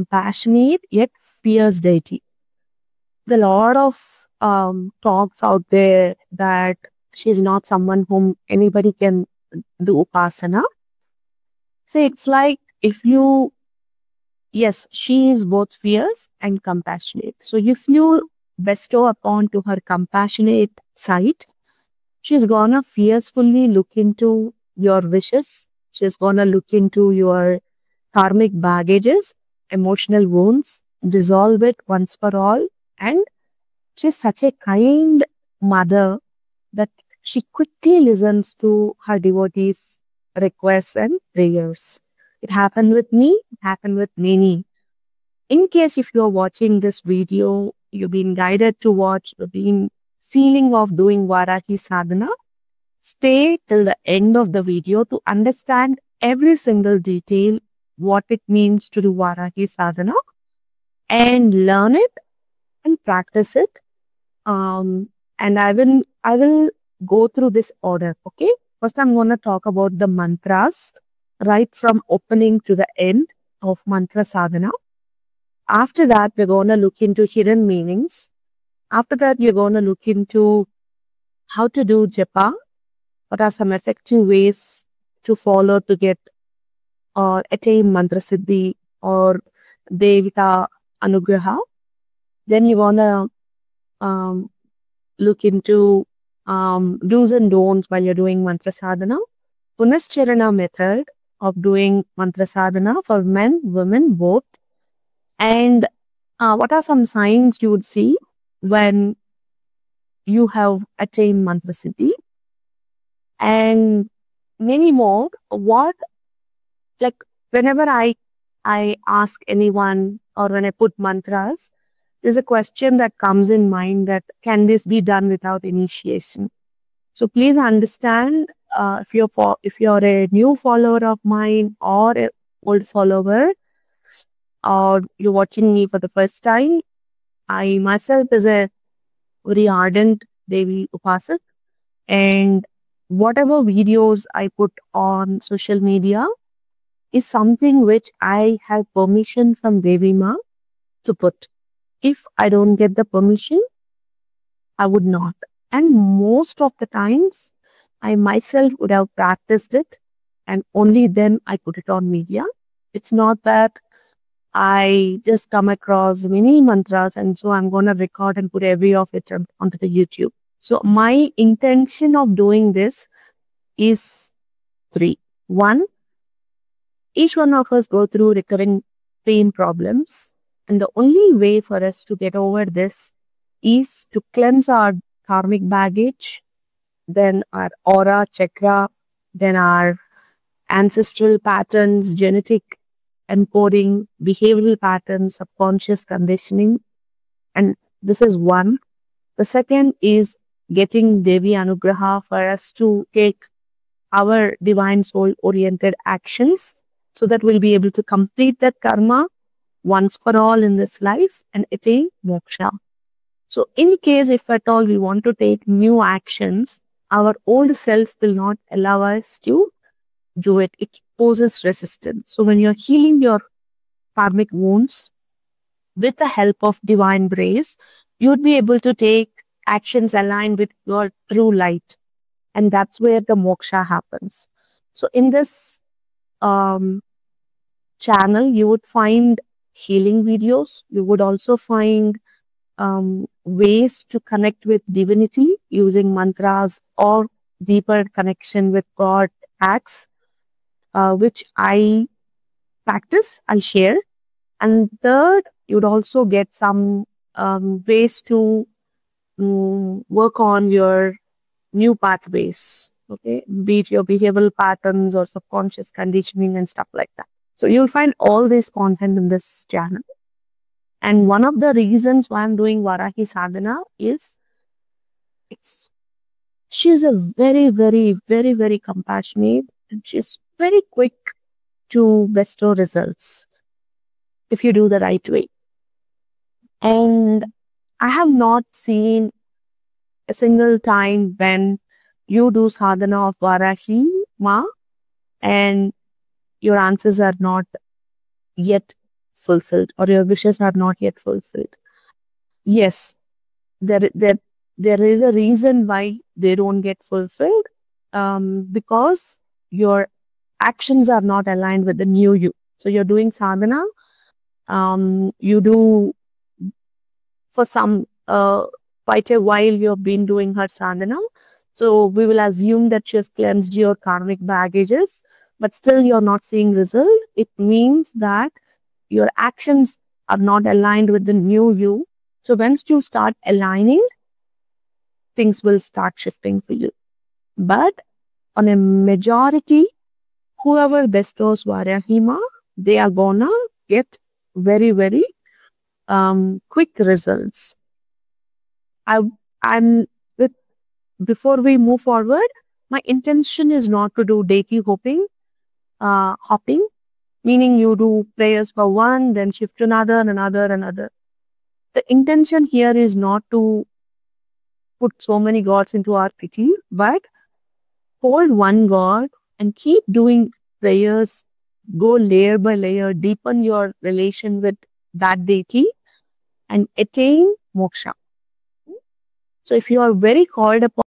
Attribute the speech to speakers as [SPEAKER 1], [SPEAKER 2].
[SPEAKER 1] compassionate yet fierce deity. There's a lot of talks out there that she's not someone whom anybody can do upasana. So it's like if you, yes, she is both fierce and compassionate. So if you bestow upon to her compassionate side, she's gonna fiercely look into your wishes. She's gonna look into your karmic baggages, emotional wounds, dissolve it once for all. And she's such a kind mother that she quickly listens to her devotees' requests and prayers. It happened with me, it happened with many. In case if you're watching this video, you've been guided to watch, you've been feeling of doing Varahi Sadhana, stay till the end of the video to understand every single detail, what it means to do Varahi Sadhana, and learn it and practice it. And I will go through this order, okay? First, I'm going to talk about the mantras, right from opening to the end of mantra sadhana. After that, we're going to look into hidden meanings. After that, we're going to look into how to do japa, what are some effective ways to follow to get or attain mantra siddhi or devita anugraha. Then you're going to look into do's and don'ts while you're doing mantra sadhana, punascharana method of doing mantra sadhana for men, women, both, and what are some signs you would see when you have attained mantra siddhi, and many more. What, like, whenever I ask anyone or when I put mantras, there's a question that comes in mind that can this be done without initiation? So please understand, if you're a new follower of mine or an old follower, or you're watching me for the first time, I myself is a very ardent Devi Upasak, and whatever videos I put on social media is something which I have permission from Devi Ma to put. If I don't get the permission, I would not. And most of the times, I myself would have practiced it and only then I put it on media. It's not that I just come across many mantras and so I'm going to record and put every of it onto the YouTube. So my intention of doing this is three. One, each one of us go through recurring pain problems. And the only way for us to get over this is to cleanse our karmic baggage, then our aura, chakra, then our ancestral patterns, genetic encoding, behavioral patterns, subconscious conditioning. And this is one. The second is getting Devi Anugraha for us to take our divine soul oriented actions so that we'll be able to complete that karma once for all in this life and attain moksha. So in case if at all we want to take new actions, our old self will not allow us to do it. It poses resistance. So when you're healing your karmic wounds with the help of divine grace, you'd be able to take actions aligned with your true light. And that's where the moksha happens. So in this channel, you would find healing videos. You would also find ways to connect with divinity using mantras or deeper connection with God acts, which I practice, I share. And third, you'd also get some ways to work on your new pathways, okay, be it your behavioral patterns or subconscious conditioning and stuff like that. So you'll find all this content in this channel. And one of the reasons why I'm doing Varahi Sadhana is she's a very, very, very, very compassionate and she's very quick to bestow results if you do the right way. And I have not seen a single time when you do sadhana of Varahi Ma and your answers are not yet fulfilled or your wishes are not yet fulfilled. Yes, there is a reason why they don't get fulfilled, because your actions are not aligned with the new you. So you're doing sadhana, you do for some quite a while you've been doing her sadhana. So we will assume that she has cleansed your karmic baggages, but still you're not seeing result. It means that your actions are not aligned with the new you. So once you start aligning, things will start shifting for you. But on a majority, whoever bestows Varahima, they are gonna get very, very quick results. I'm with, before we move forward, my intention is not to do deity hopping, meaning you do prayers for one, then shift to another. The intention here is not to put so many gods into our kitty, but hold one god and keep doing prayers, go layer by layer, deepen your relation with that deity and attain moksha. So if you are very called upon